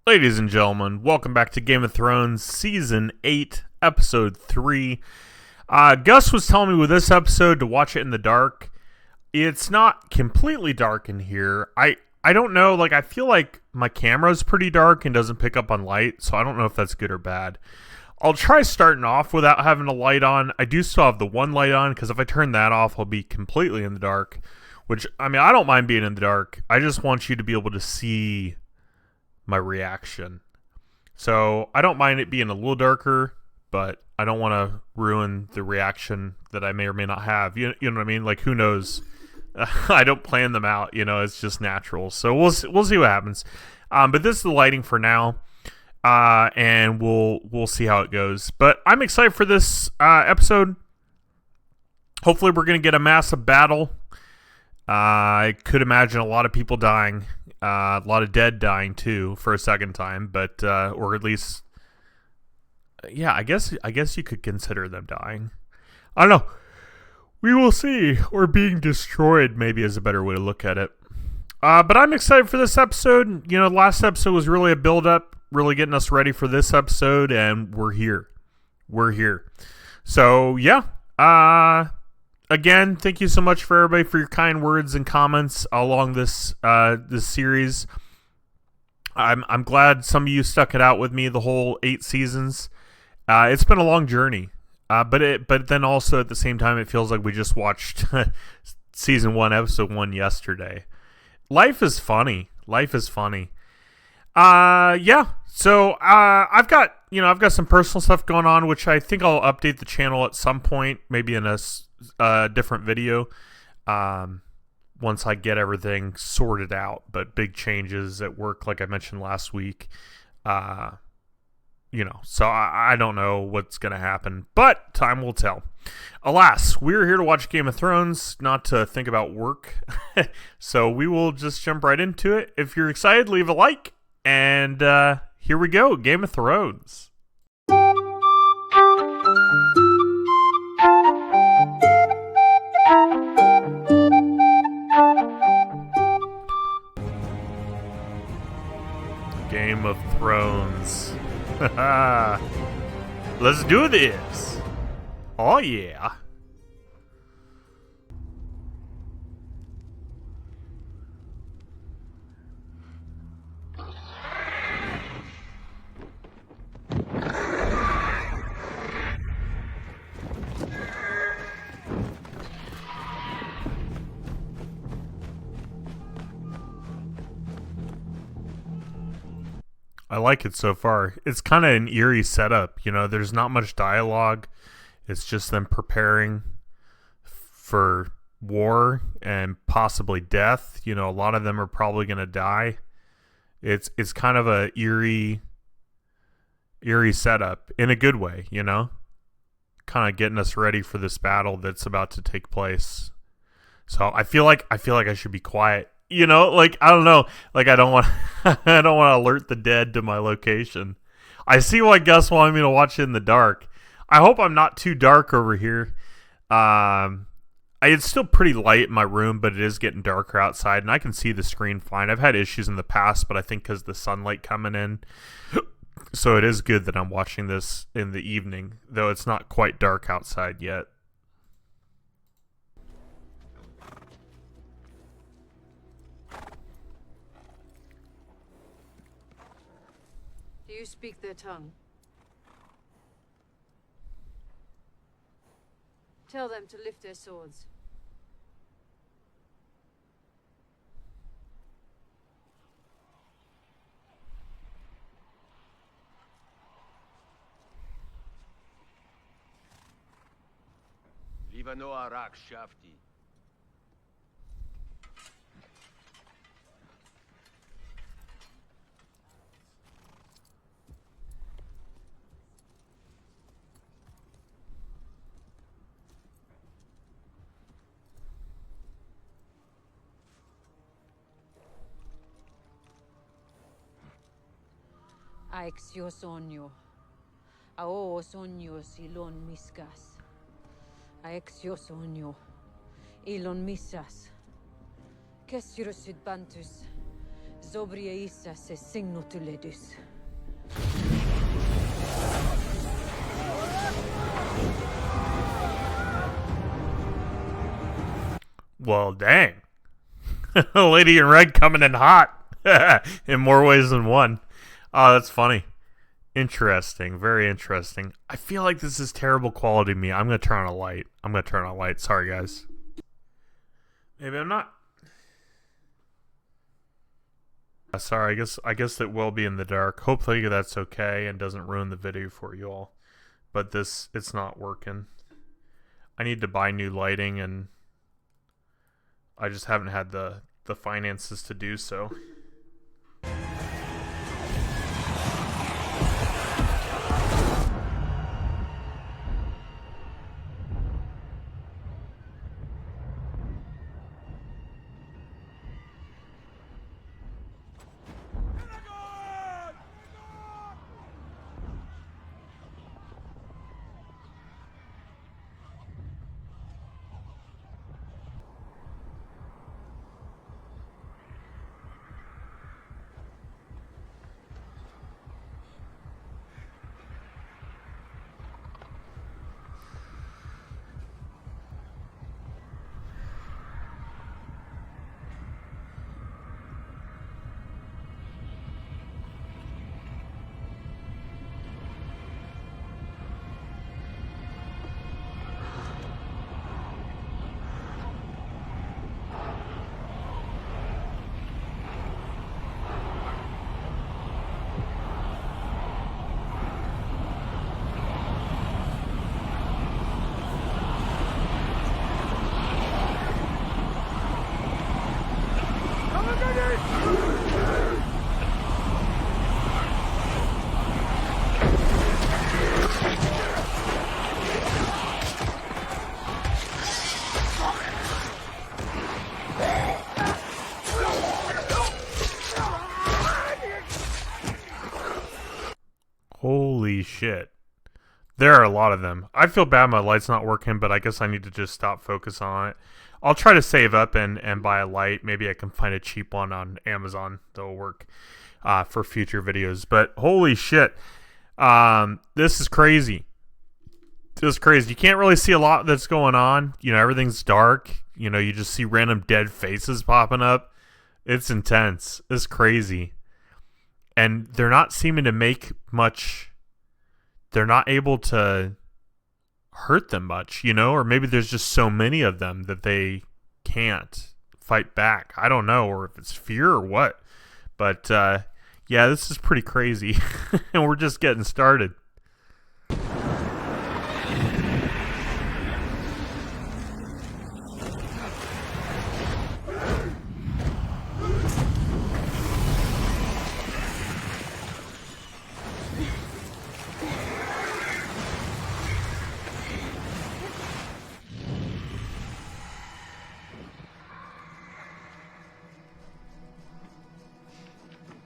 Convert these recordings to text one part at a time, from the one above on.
Ladies and gentlemen, welcome back to Game of Thrones Season 8, Episode 3. Gus was telling me with this episode to watch it in the dark. It's not completely dark in here. I don't know, I feel like my camera's pretty dark and doesn't pick up on light, so I don't know if that's good or bad. I'll try starting off without having a light on. I do still have the one light on, because if I turn that off, I'll be completely in the dark. Which, I don't mind being in the dark. I just want you to be able to see my reaction. So I don't mind it being a little darker, but I don't want to ruin the reaction that I may or may not have. You know what I mean? Who knows? I don't plan them out. It's just natural. So we'll see what happens. But this is the lighting for now, and we'll see how it goes. But I'm excited for this episode. Hopefully, we're gonna get a massive battle. I could imagine a lot of people dying. A lot of dead dying too for a second time, but or at least, yeah, I guess you could consider them dying. I don't know. We will see. Or being destroyed maybe is a better way to look at it. But I'm excited for this episode. The last episode was really a build-up, really getting us ready for this episode, and we're here. So yeah. Again, thank you so much for everybody for your kind words and comments along this series. I'm glad some of you stuck it out with me the whole 8 seasons. It's been a long journey, but then also at the same time it feels like we just watched season 1, episode 1 yesterday. Life is funny. Yeah. So I've got some personal stuff going on, which I think I'll update the channel at some point, maybe in a different video, once I get everything sorted out. But big changes at work, like I mentioned last week. So I don't know what's gonna happen, but time will tell. Alas, we're here to watch Game of Thrones, not to think about work. So we will just jump right into it. If you're excited, leave a like, and here we go. Game of Thrones. Game of Thrones. Let's do this. Oh yeah. I like it so far. It's kind of an eerie setup. There's not much dialogue. It's just them preparing for war and possibly death. A lot of them are probably going to die. It's kind of a eerie setup in a good way, kind of getting us ready for this battle that's about to take place. So I feel like I should be quiet. I don't know. I don't want I don't want to alert the dead to my location. I see why Gus wanted me to watch it in the dark. I hope I'm not too dark over here. It's still pretty light in my room, but it is getting darker outside, and I can see the screen fine. I've had issues in the past, but I think because the sunlight coming in. So it is good that I'm watching this in the evening, though it's not quite dark outside yet. Do you speak their tongue? Tell them to lift their swords. Livano Arak Shafti. Aixio sonio. Ao sonio silon miskas. Aixio sonio. Ilon missas. Kessirusid bantus. Zobria issa se signo tuledus. Well, dang. Lady in Red coming in hot in more ways than one. Oh, that's funny. Interesting. Very interesting. I feel like this is terrible quality me. I'm going to turn on a light. Sorry, guys. Maybe I'm not. Sorry, I guess it will be in the dark. Hopefully that's okay and doesn't ruin the video for you all. But it's not working. I need to buy new lighting, and I just haven't had the finances to do so. Holy shit. There are a lot of them. I feel bad my light's not working, but I guess I need to just stop focus on it. I'll try to save up and buy a light. Maybe I can find a cheap one on Amazon that'll work for future videos. But holy shit. This is crazy. This is crazy. You can't really see a lot that's going on. You know, everything's dark. You know, you just see random dead faces popping up. It's intense. It's crazy. And they're not seeming to make much. They're not able to hurt them much, you know? Or maybe there's just so many of them that they can't fight back. I don't know, or if it's fear or what. But, yeah, this is pretty crazy. And we're just getting started.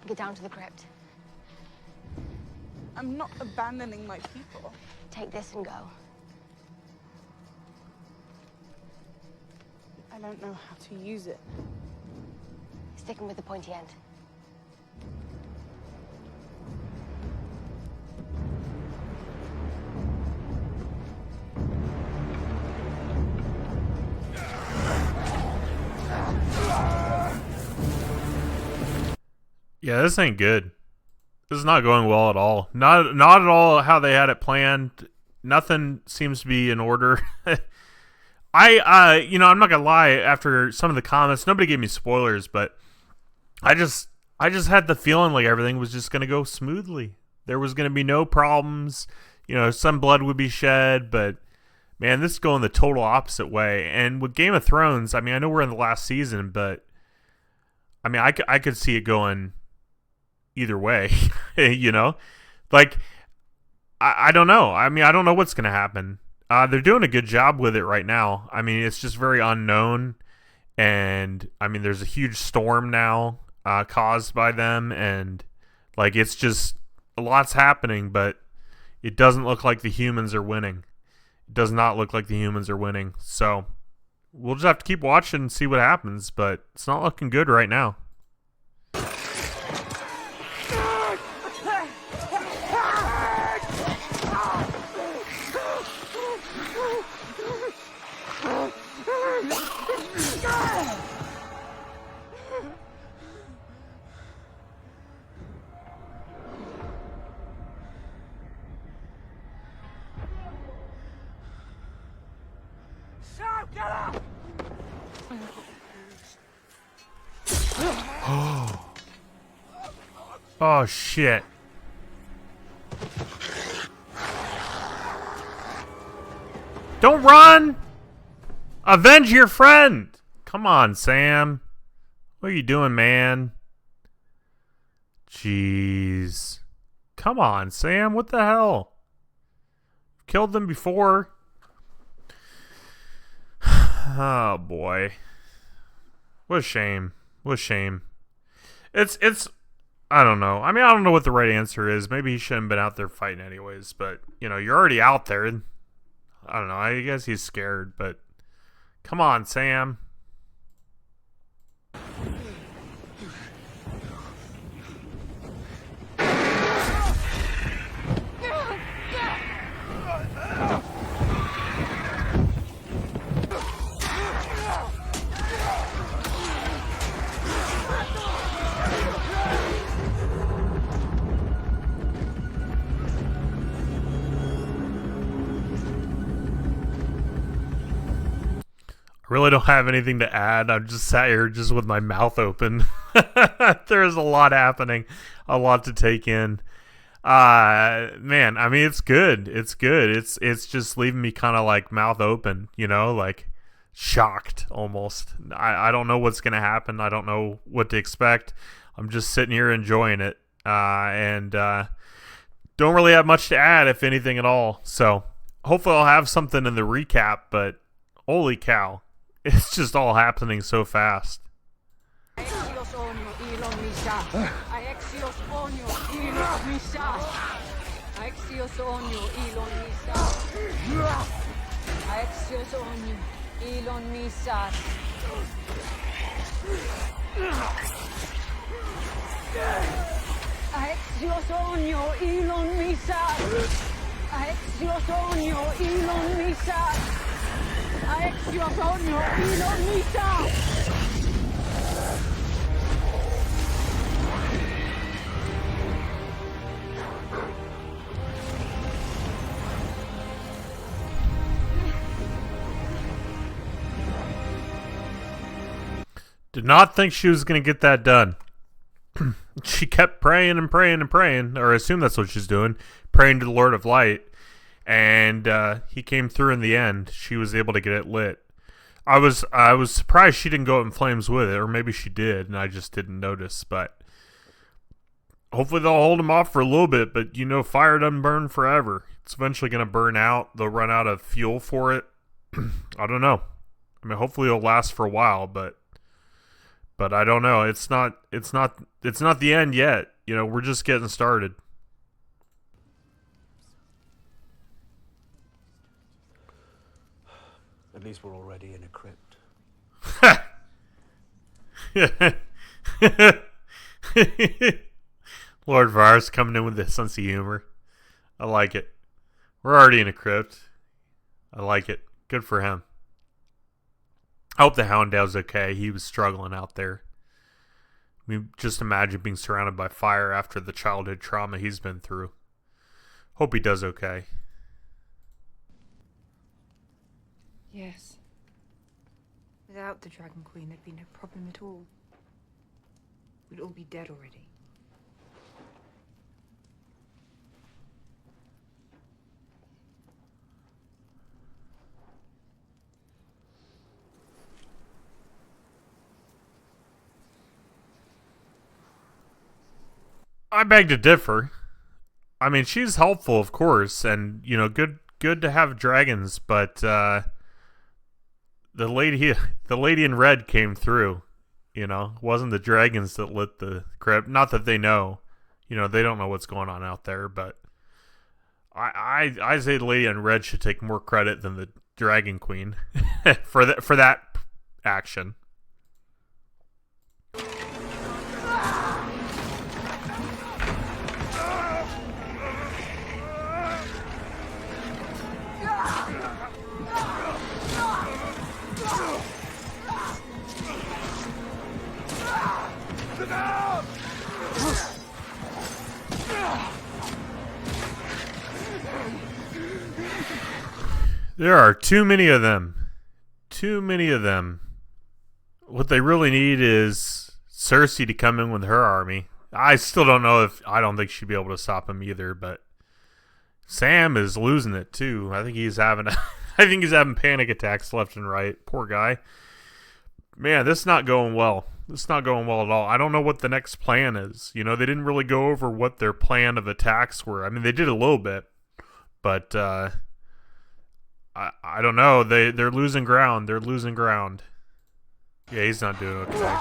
Get down to the crypt. I'm not abandoning my people. Take this and go. I don't know how to use it. Sticking with the pointy end. Yeah, this ain't good. This is not going well at all. Not at all how they had it planned. Nothing seems to be in order. I'm not gonna lie, after some of the comments, nobody gave me spoilers, but I just had the feeling like everything was just gonna go smoothly. There was gonna be no problems. You know, some blood would be shed, but man, this is going the total opposite way. And with Game of Thrones, I mean, I know we're in the last season, but I mean, I could see it going either way. You know, like I don't know. I mean, I don't know what's gonna happen. They're doing a good job with it right now. I mean, it's just very unknown, and I mean, there's a huge storm now caused by them, and like it's just a lot's happening, but it doesn't look like the humans are winning. It does not look like the humans are winning. So we'll just have to keep watching and see what happens, but it's not looking good right now. Oh, shit. Don't run! Avenge your friend! Come on, Sam. What are you doing, man? Jeez. Come on, Sam. What the hell? Killed them before. Oh, boy. What a shame. What a shame. It's I don't know. I mean, I don't know what the right answer is. Maybe he shouldn't have been out there fighting anyways, but, you know, you're already out there. I don't know. I guess he's scared, but come on, Sam. Really don't have anything to add. I'm just sat here just with my mouth open. There's a lot happening, a lot to take in. Man, I mean, it's good. It's good. It's just leaving me kind of like mouth open, you know, like shocked almost. I don't know what's going to happen. I don't know what to expect. I'm just sitting here enjoying it. And don't really have much to add, if anything at all. So hopefully I'll have something in the recap, but holy cow. It's just all happening so fast. Did not think she was going to get that done. She kept praying and praying and praying, or I assume that's what she's doing, praying to the Lord of Light. And he came through in the end. She was able to get it lit. I was surprised she didn't go up in flames with it, or maybe she did, and I just didn't notice. But hopefully they'll hold him off for a little bit. But you know, fire doesn't burn forever. It's eventually going to burn out. They'll run out of fuel for it. I don't know. I mean, hopefully it'll last for a while, but I don't know. It's not the end yet. You know, we're just getting started. At least we're already in a crypt. Lord Varys coming in with a sense of humor. I like it. We're already in a crypt. I like it. Good for him. I hope the Houndale's okay. He was struggling out there. I mean, just imagine being surrounded by fire after the childhood trauma he's been through. Hope he does okay. Yes. Without the Dragon Queen, there'd be no problem at all. We'd all be dead already. I beg to differ. I mean, she's helpful, of course, and you know, good to have dragons, but the lady in red came through. You know, it wasn't the dragons that lit the crypt. Not that they know. You know, they don't know what's going on out there, but I say the lady in red should take more credit than the Dragon Queen for that action. There are too many of them. Too many of them. what they really need is Cersei to come in with her army. I still don't know if I don't think she'd be able to stop him either, but Sam is losing it too. I think he's having panic attacks left and right. Poor guy. Man, this is not going well. This is not going well at all. I don't know what the next plan is. You know, they didn't really go over what their plan of attacks were. I mean, they did a little bit, but I don't know. They're losing ground. They're losing ground. Yeah, he's not doing okay.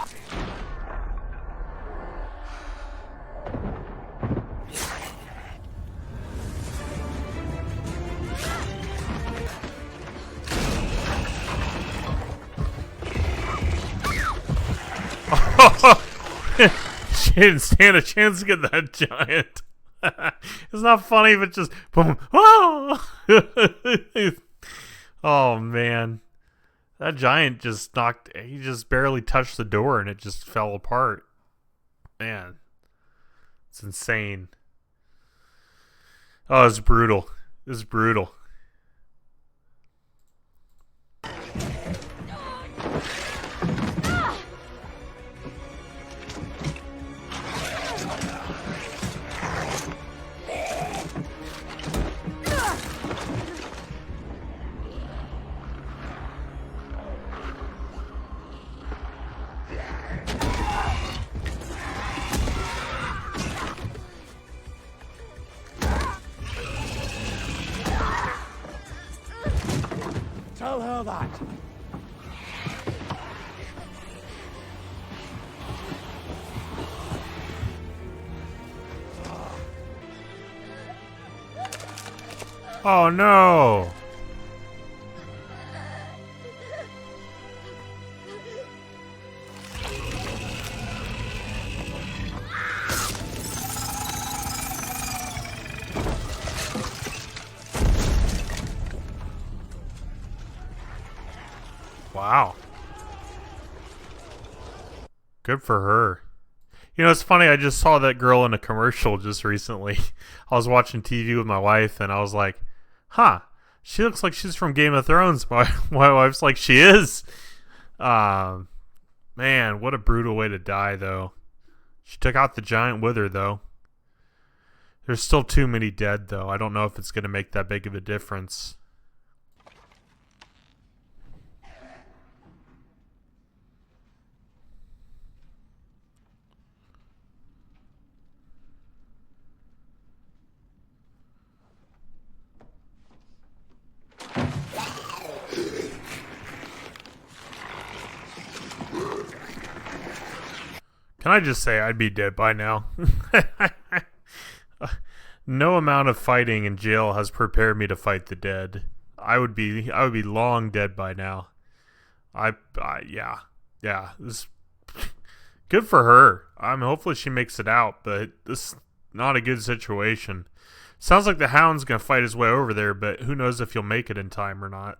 She didn't stand a chance to get that giant. It's not funny, but just boom. Oh, oh man. That giant just he just barely touched the door and it just fell apart. Man. It's insane. Oh, it's brutal. It's brutal. Tell her that. Oh no. Wow. Good for her. You know, it's funny, I just saw that girl in a commercial just recently. I was watching TV with my wife, and I was like, huh, she looks like she's from Game of Thrones. My wife's like, she is. Man, what a brutal way to die, though. She took out the giant with her, though. There's still too many dead, though. I don't know if it's going to make that big of a difference. Can I just say I'd be dead by now? No amount of fighting in jail has prepared me to fight the dead. I would be long dead by now. Yeah. This good for her. Hopefully she makes it out, but this is not a good situation. Sounds like the Hound's gonna fight his way over there, but who knows if he'll make it in time or not.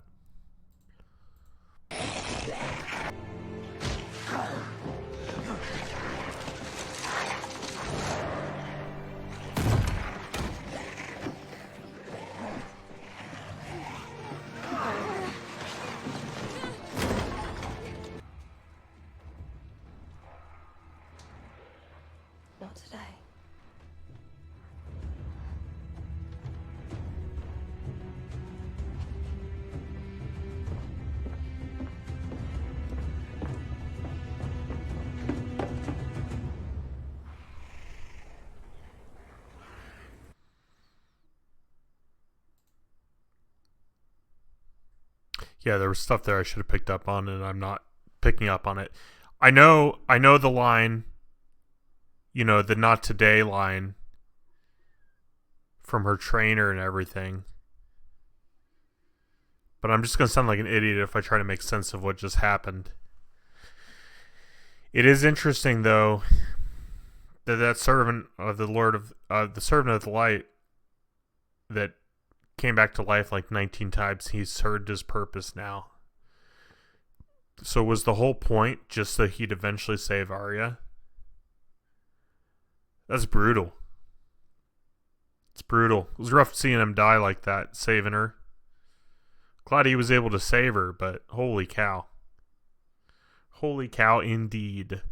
Not today. Yeah, there was stuff there I should have picked up on, and I'm not picking up on it. I know the line, you know, the not today line from her trainer and everything. But I'm just going to sound like an idiot if I try to make sense of what just happened. It is interesting, though, that servant of the Lord of the servant of the light that came back to life like 19 times, he's served his purpose now. So was the whole point just that he'd eventually save Arya? That's brutal. It's brutal. It was rough seeing him die like that, saving her. Glad he was able to save her, but holy cow. Holy cow, indeed.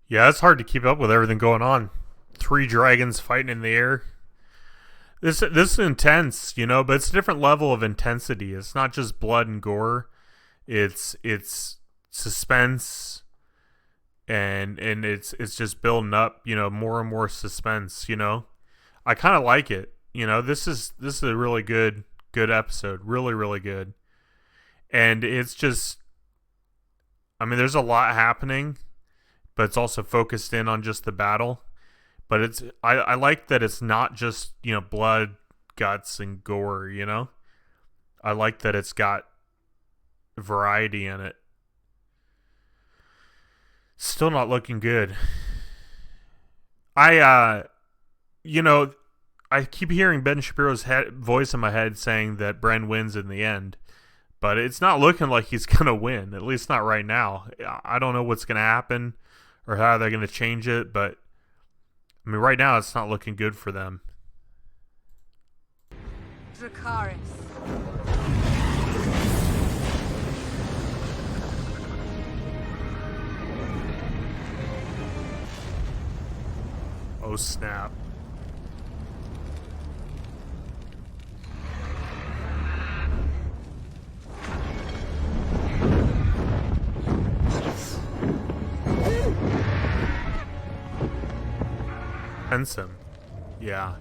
Yeah, it's hard to keep up with everything going on. 3 dragons fighting in the air. This is intense, you know, but it's a different level of intensity. It's not just blood and gore. It's suspense, and it's just building up, you know, more and more suspense, you know. I kind of like it. You know, this is a really good episode. Really, really good. And it's just, I mean, there's a lot happening, but it's also focused in on just the battle. But I like that it's not just, you know, blood, guts, and gore, you know? I like that it's got variety in it. Still not looking good. You know, I keep hearing Ben Shapiro's voice in my head saying that Bren wins in the end. But it's not looking like he's going to win, at least not right now. I don't know what's going to happen or how they're going to change it, but I mean, right now it's not looking good for them. Dracarys. Oh, snap. Him. Yeah.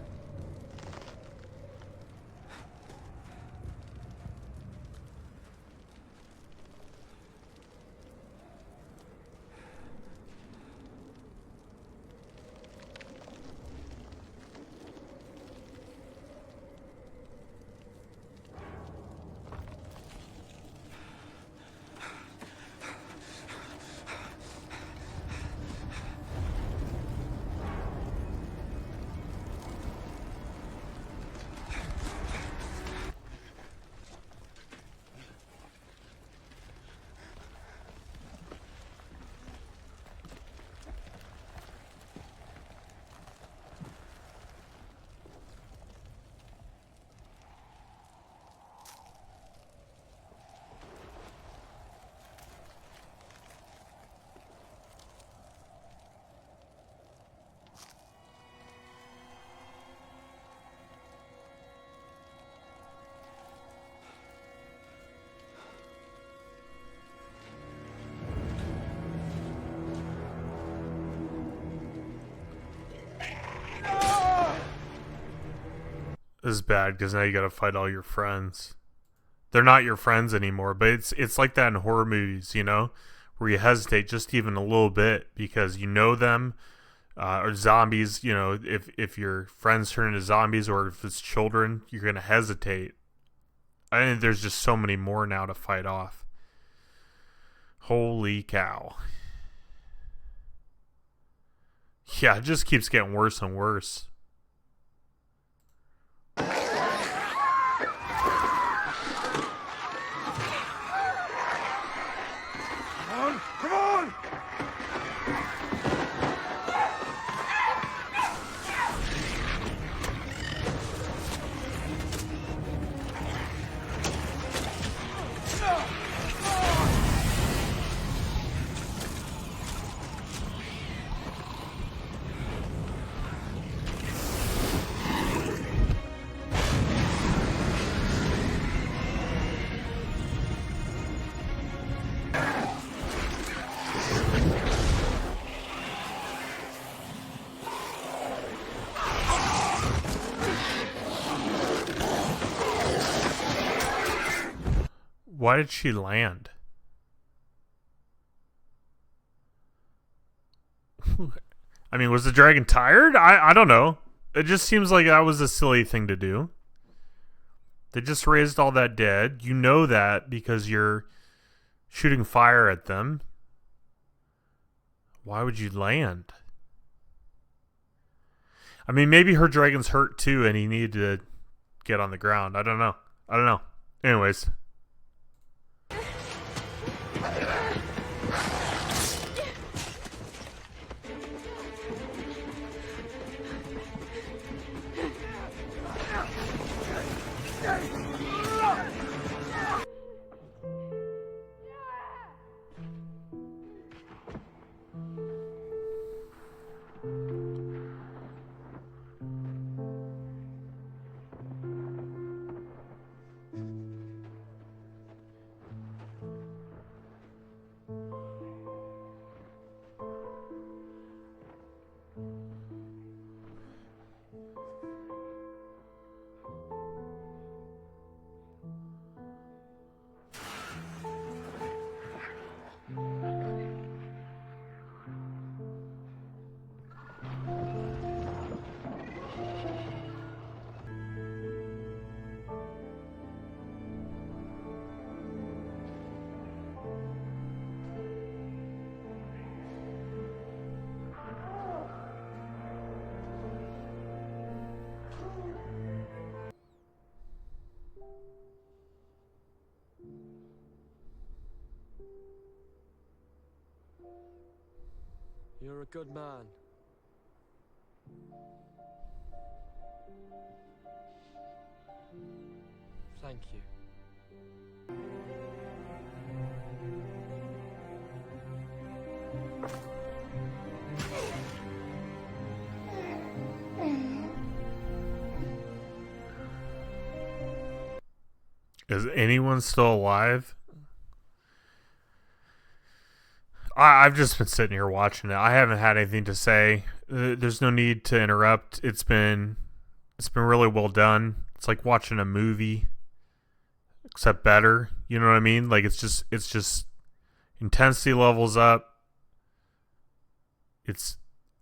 This is bad because now you gotta fight all your friends. They're not your friends anymore, but it's like that in horror movies, you know, where you hesitate just even a little bit because you know them, or zombies. You know, if your friends turn into zombies or if it's children, you're gonna hesitate. I think there's just so many more now to fight off. Holy cow! Yeah, it just keeps getting worse and worse. Why did she land? I mean, was the dragon tired? I don't know. It just seems like that was a silly thing to do. They just raised all that dead. You know that because you're shooting fire at them. Why would you land? I mean, maybe her dragon's hurt too and he needed to get on the ground. I don't know. Anyways. You're a good man. Thank you. Is anyone still alive? I've just been sitting here watching it. I haven't had anything to say. There's no need to interrupt. It's been really well done. It's like watching a movie, except better. You know what I mean? Like it's just intensity levels up.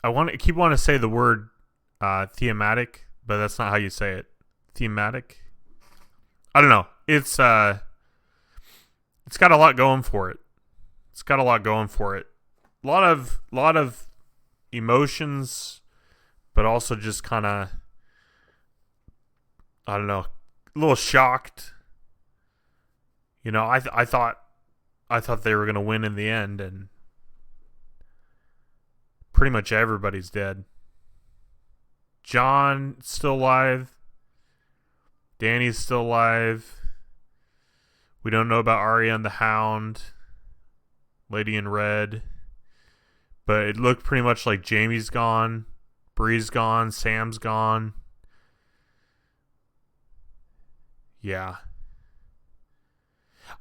I keep wanting to say the word thematic, but that's not how you say it. Thematic. I don't know. It's got a lot going for it. It's got a lot going for it. A lot of emotions, but also just kind of, I don't know, a little shocked. You know, I thought they were going to win in the end, and pretty much everybody's dead. John's still alive. Danny's still alive. We don't know about Arya and the Hound. Lady in Red. But it looked pretty much like Jamie's gone. Bree's gone. Sam's gone. Yeah.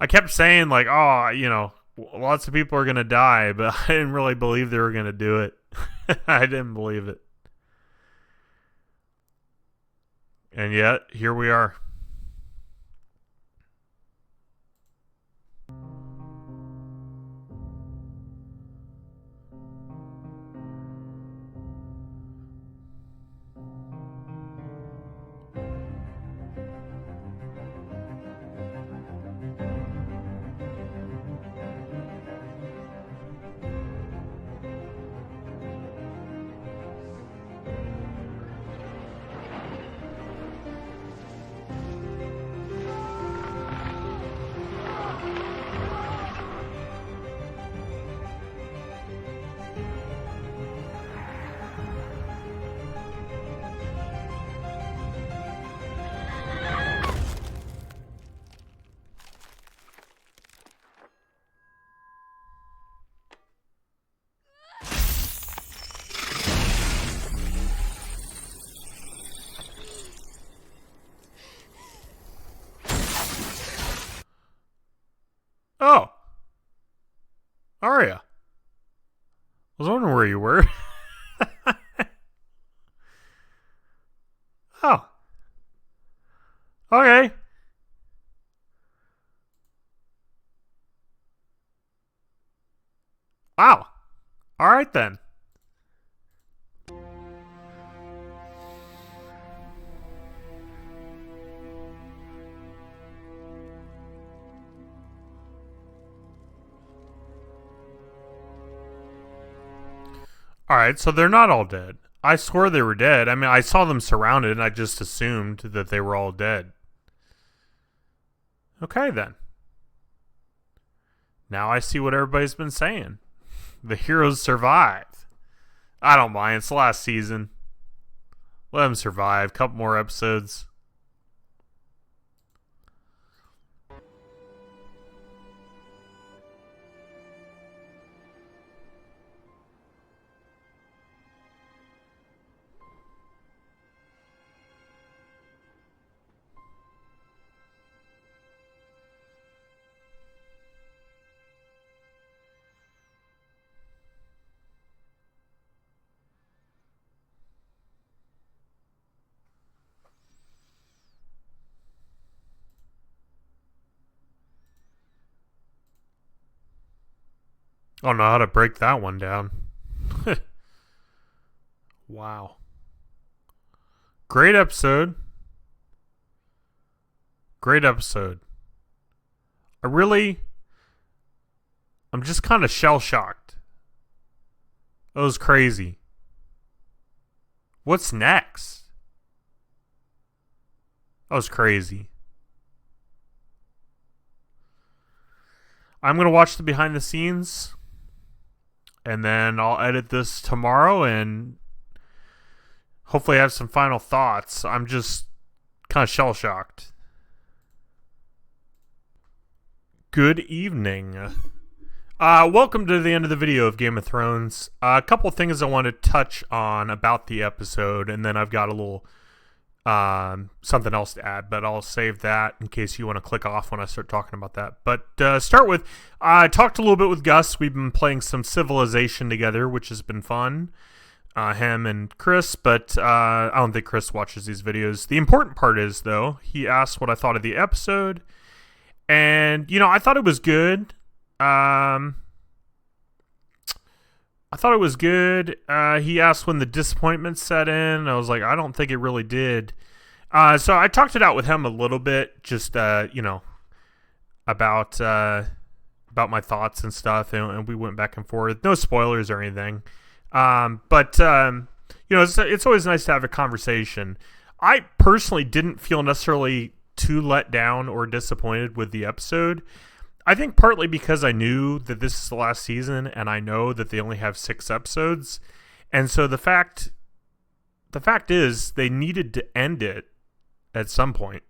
I kept saying like, oh, you know, lots of people are going to die, but I didn't really believe they were going to do it. I didn't believe it. And yet, here we are. Oh. Arya. I was wondering where you were. Oh. Okay. Wow. All right then. All right, so they're not all dead. I swore they were dead. I mean, I saw them surrounded, and I just assumed that they were all dead. Okay, then. Now I see what everybody's been saying. The heroes survive. I don't mind. It's the last season. Let them survive. Couple more episodes. I don't know how to break that one down. Wow. Great episode. Great episode. I'm just kind of shell-shocked. That was crazy. What's next? That was crazy. I'm going to watch the behind the scenes. And then I'll edit this tomorrow and hopefully have some final thoughts. I'm just kind of shell-shocked. Good evening. Welcome to the end of the video of Game of Thrones. A couple things I want to touch on about the episode, and then I've got a little something else to add, but I'll save that in case you want to click off when I start talking about that. But start with, I talked a little bit with Gus. We've been playing some Civilization together, which has been fun. Him and Chris, but I don't think Chris watches these videos. The important part is, though, he asked what I thought of the episode, and, you know, I thought it was good. I thought it was good. He asked when the disappointment set in. I was like, I don't think it really did. So I talked it out with him a little bit, just you know, about my thoughts and stuff, and we went back and forth. No spoilers or anything. But you know, it's always nice to have a conversation. I personally didn't feel necessarily too let down or disappointed with the episode. I think partly because I knew that this is the last season, and I know that they only have 6 episodes, and so the fact is they needed to end it at some point.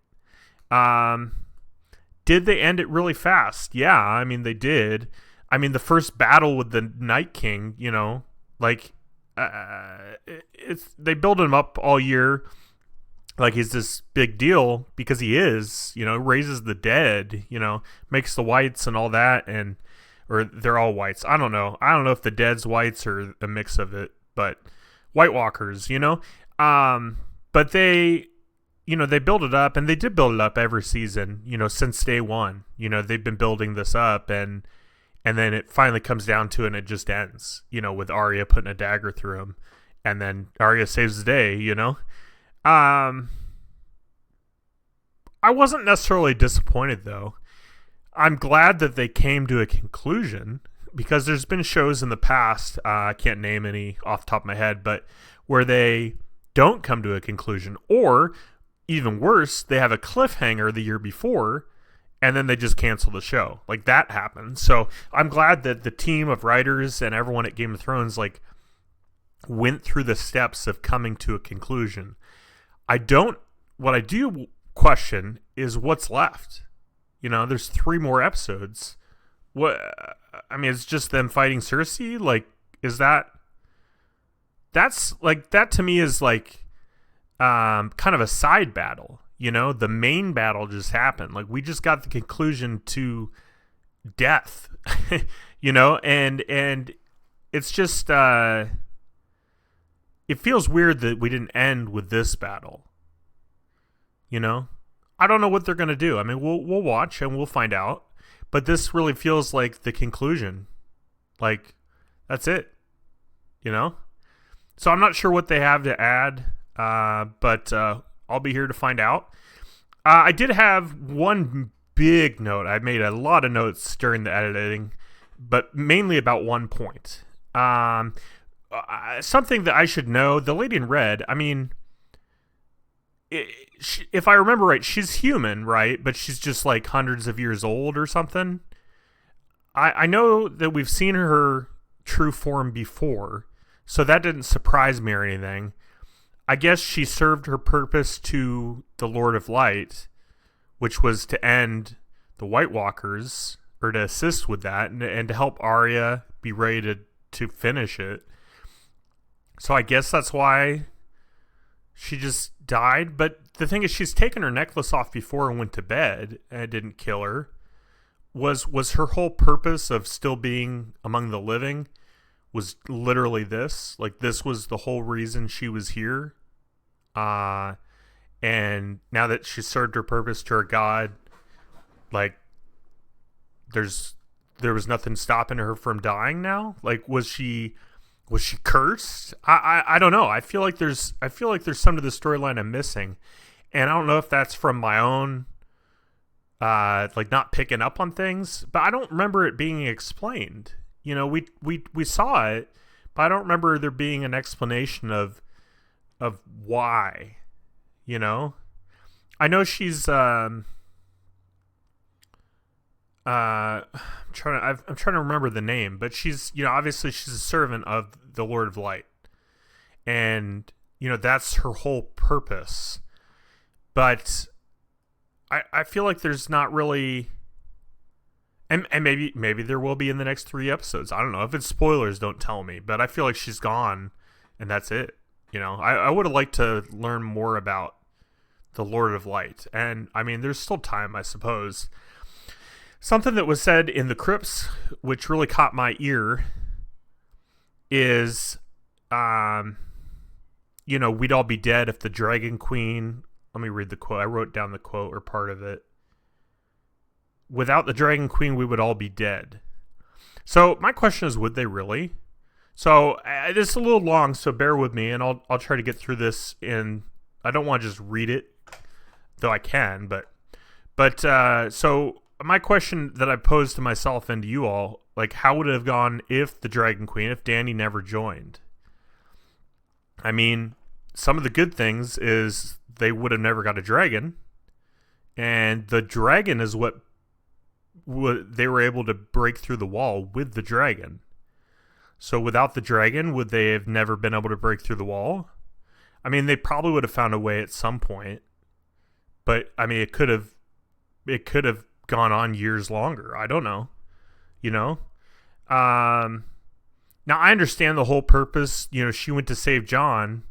Did they end it really fast? Yeah, I mean they did. I mean the first battle with the Night King, you know, like they build him up all year. Like he's this big deal because he is, you know, raises the dead, you know, makes the whites and all that, or they're all whites. I don't know. I don't know if the dead's whites or a mix of it, but White Walkers, you know. But they, you know, they build it up, and they did build it up every season, you know, since day one. You know, they've been building this up, and then it finally comes down to it, and it just ends, you know, with Arya putting a dagger through him, and then Arya saves the day, you know. I wasn't necessarily disappointed, though. I'm glad that they came to a conclusion, because there's been shows in the past, I can't name any off the top of my head, but where they don't come to a conclusion, or even worse, they have a cliffhanger the year before, and then they just cancel the show. Like, that happens. So I'm glad that the team of writers and everyone at Game of Thrones, like, went through the steps of coming to a conclusion. What I do question is what's left. You know, there's 3 more episodes. I mean, it's just them fighting Cersei? Like, that's like, that to me is like, kind of a side battle. You know, the main battle just happened. Like, we just got the conclusion to death, you know, and it's just, it feels weird that we didn't end with this battle. You know, I don't know what they're going to do. I mean, we'll watch and we'll find out. But this really feels like the conclusion. Like, that's it. You know? So I'm not sure what they have to add, but I'll be here to find out. I did have one big note. I made a lot of notes during the editing, but mainly about one point. something that I should know. The lady in red. I mean, if I remember right, she's human, right? But she's just like hundreds of years old or something. I know that we've seen her true form before, so that didn't surprise me or anything. I guess she served her purpose to the Lord of Light, which was to end the White Walkers, or to assist with that, and to help Arya be ready to finish it. So I guess that's why she just died. But the thing is, she's taken her necklace off before and went to bed, and it didn't kill her. Was her whole purpose of still being among the living was literally this? Like, this was the whole reason she was here? And now that she served her purpose to her god, like, there was nothing stopping her from dying now? Like, was she cursed? I don't know. I feel like there's some to the storyline I'm missing. And I don't know if that's from my own like not picking up on things, but I don't remember it being explained. You know, we saw it, but I don't remember there being an explanation of why. You know, I know she's I'm trying to remember the name, but she's, you know, obviously she's a servant of the Lord of Light, and you know that's her whole purpose. But I feel like there's not really, and maybe there will be in the next 3 episodes. I don't know. If it's spoilers, don't tell me. But I feel like she's gone, and that's it. You know, I would have liked to learn more about the Lord of Light, and I mean, there's still time, I suppose. Something that was said in the crypts, which really caught my ear, is, you know, we'd all be dead if the Dragon Queen. Let me read the quote. I wrote down the quote or part of it. Without the Dragon Queen, we would all be dead. So my question is, would they really? So this is a little long, so bear with me, and I'll try to get through this. I don't want to just read it, though I can. But so my question that I posed to myself and to you all, like, how would it have gone if the Dragon Queen, if Dany never joined? I mean, some of the good things is they would have never got a dragon, and the dragon is what they were able to break through the wall with the dragon. So without the dragon, would they have never been able to break through the wall? I mean, they probably would have found a way at some point, but I mean, it could have gone on years longer. I don't know, you know. Now I understand the whole purpose. You know, she went to save Jon.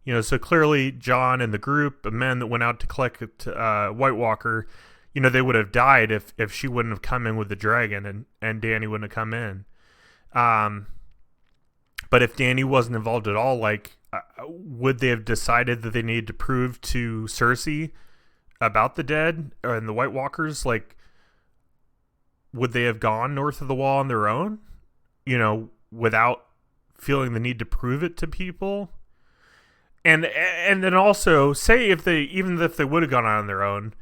You know, so clearly Jon and the group of men that went out to collect White Walker, you know, they would have died if she wouldn't have come in with the dragon and Dany wouldn't have come in. But if Dany wasn't involved at all, like, would they have decided that they needed to prove to Cersei about the dead and the White Walkers? Like, would they have gone north of the wall on their own, you know, without feeling the need to prove it to people? And then also, say even if they would have gone on their own,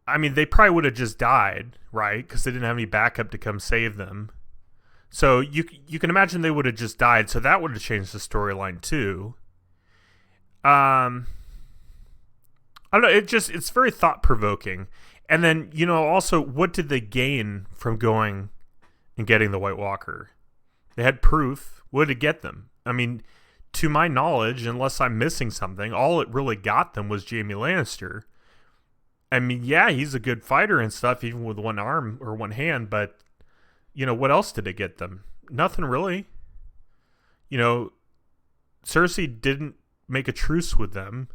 I mean, they probably would have just died, right? Because they didn't have any backup to come save them. So you can imagine they would have just died. So that would have changed the storyline too. I don't know. It's very thought provoking. And then, you know, also, what did they gain from going and getting the White Walker? They had proof. What did it get them? I mean, to my knowledge, unless I'm missing something, all it really got them was Jaime Lannister. I mean, yeah, he's a good fighter and stuff, even with one arm or one hand, but, you know, what else did it get them? Nothing really. You know, Cersei didn't make a truce with them.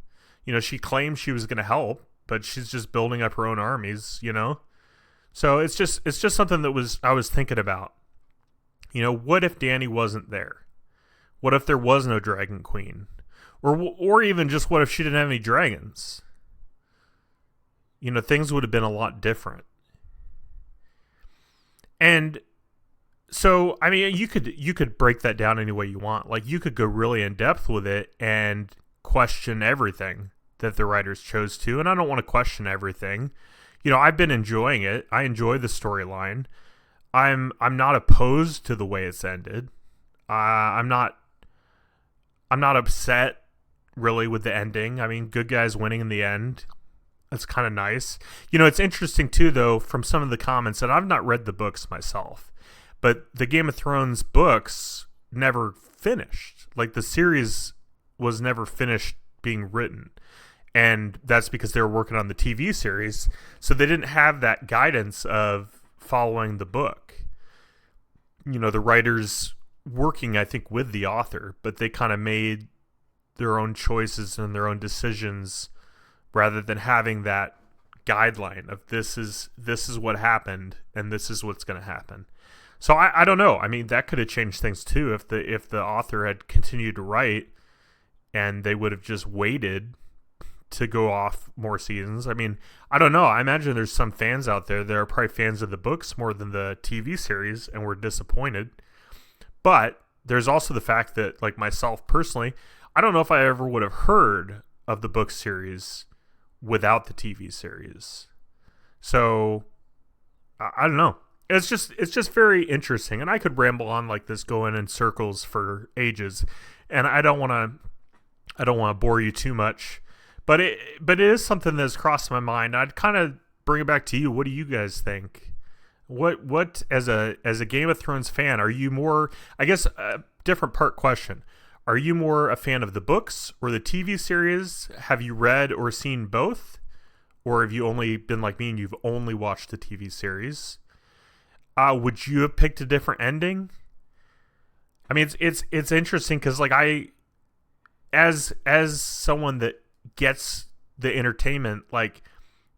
You know, she claimed she was going to help, but she's just building up her own armies, you know? So it's just something that I was thinking about. You know, what if Dany wasn't there? What if there was no Dragon Queen? Or even just what if she didn't have any dragons? You know, things would have been a lot different. And so, I mean, you could break that down any way you want. Like, you could go really in depth with it and question everything that the writers chose to. And I don't want to question everything. You know, I've been enjoying it. I enjoy the storyline. I'm not opposed to the way it's ended. I'm not I'm not upset really with the ending. I mean, good guys winning in the end. That's kind of nice. You know, it's interesting too, though, from some of the comments, and I've not read the books myself, but the Game of Thrones books never finished. Like, the series was never finished being written. And that's because they were working on the TV series. So they didn't have that guidance of following the book. You know, the writers working, I think, with the author, but they kind of made their own choices and their own decisions rather than having that guideline of this is what happened and this is what's going to happen. So I don't know. I mean, that could have changed things too if the author had continued to write and they would have just waited to go off more seasons. I mean, I don't know. I imagine there's some fans out there that are probably fans of the books more than the TV series and were disappointed. But there's also the fact that, like myself personally, I don't know if I ever would have heard of the book series without the TV series. So I don't know. It's just very interesting, and I could ramble on like this, going in circles for ages, and I don't want to bore you too much, but it is something that's crossed my mind. I'd kind of bring it back to you. What do you guys think? What as a Game of Thrones fan, are you more? I guess a different part question. Are you more a fan of the books or the TV series? Have you read or seen both? Or have you only been like me and you've only watched the TV series? Would you have picked a different ending? I mean, it's interesting because, like, as someone that gets the entertainment, like,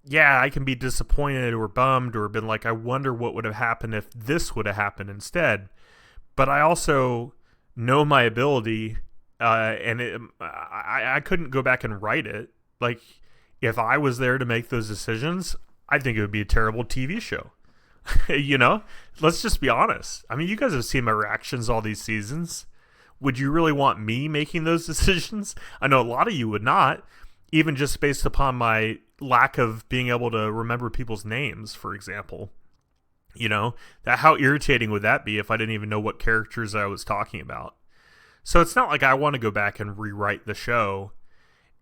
yeah, I can be disappointed or bummed or been like, I wonder what would have happened if this would have happened instead. But I also know my ability, and I couldn't go back and write it. Like, if I was there to make those decisions, I think it would be a terrible TV show. You know, let's just be honest. I mean, you guys have seen my reactions all these seasons. Would you really want me making those decisions? I know a lot of you would not, even just based upon my lack of being able to remember people's names, for example. You know, how irritating would that be if I didn't even know what characters I was talking about? So it's not like I want to go back and rewrite the show,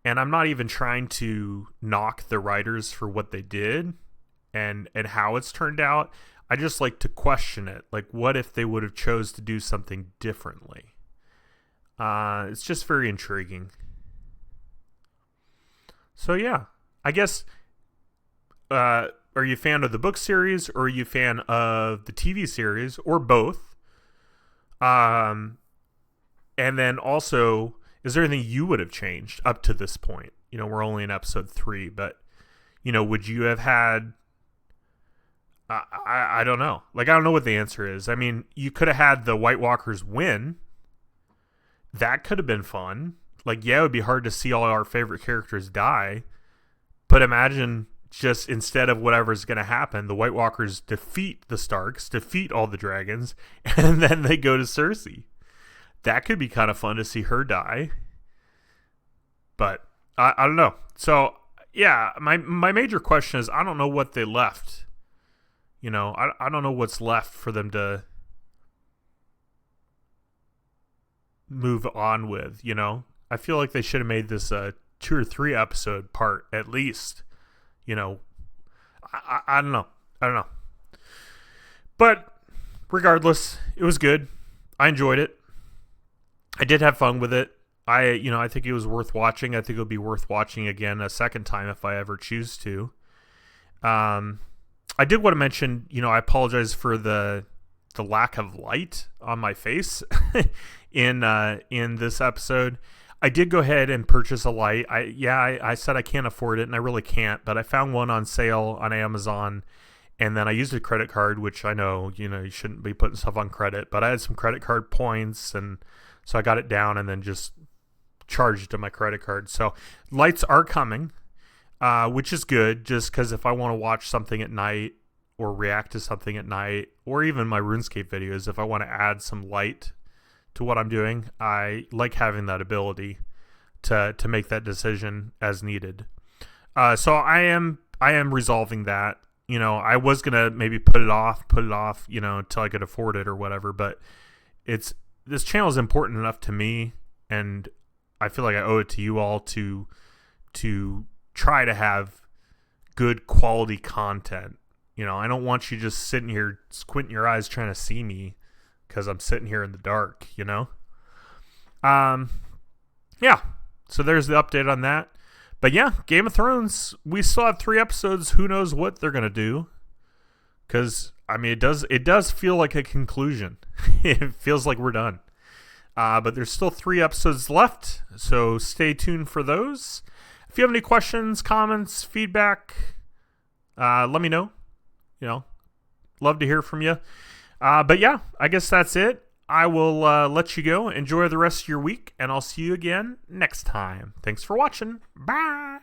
and I'm not even trying to knock the writers for what they did and how it's turned out. I just like to question it. Like, what if they would have chose to do something differently? It's just very intriguing. So yeah, I guess, are you a fan of the book series or are you a fan of the TV series or both? And then also, is there anything you would have changed up to this point? You know, we're only in episode 3, but, you know, would you have had, I don't know. Like, I don't know what the answer is. I mean, you could have had the White Walkers win. That could have been fun. Like, yeah, it would be hard to see all our favorite characters die, but imagine just instead of whatever's going to happen, the White Walkers defeat the Starks, defeat all the dragons, and then they go to Cersei. That could be kind of fun to see her die. But I don't know. So, yeah, my major question is I don't know what they left. You know, I don't know what's left for them to move on with, you know. I feel like they should have made this a 2 or 3 episode part at least. You know, I don't know. I don't know. But regardless, it was good. I enjoyed it. I did have fun with it. I think it was worth watching. I think it'll be worth watching again a second time if I ever choose to. I did want to mention, you know, I apologize for the lack of light on my face in this episode. I did go ahead and purchase a light. I said I can't afford it, and I really can't, but I found one on sale on Amazon, and then I used a credit card, which I know, you know, you shouldn't be putting stuff on credit, but I had some credit card points, and so I got it down and then just charged to my credit card. So lights are coming, which is good, just because if I want to watch something at night or react to something at night, or even my RuneScape videos, if I want to add some light to what I'm doing, I like having that ability to make that decision as needed. So I am resolving that. You know, I was gonna maybe put it off, you know, until I could afford it or whatever. But this channel is important enough to me, and I feel like I owe it to you all to try to have good quality content. You know, I don't want you just sitting here squinting your eyes trying to see me because I'm sitting here in the dark, you know? Yeah, so there's the update on that. But yeah, Game of Thrones, we still have 3 episodes. Who knows what they're going to do? Because, I mean, it does feel like a conclusion. It feels like we're done. But there's still 3 episodes left, so stay tuned for those. If you have any questions, comments, feedback, let me know. You know, love to hear from you. But yeah, I guess that's it. I will let you go. Enjoy the rest of your week, and I'll see you again next time. Thanks for watching. Bye.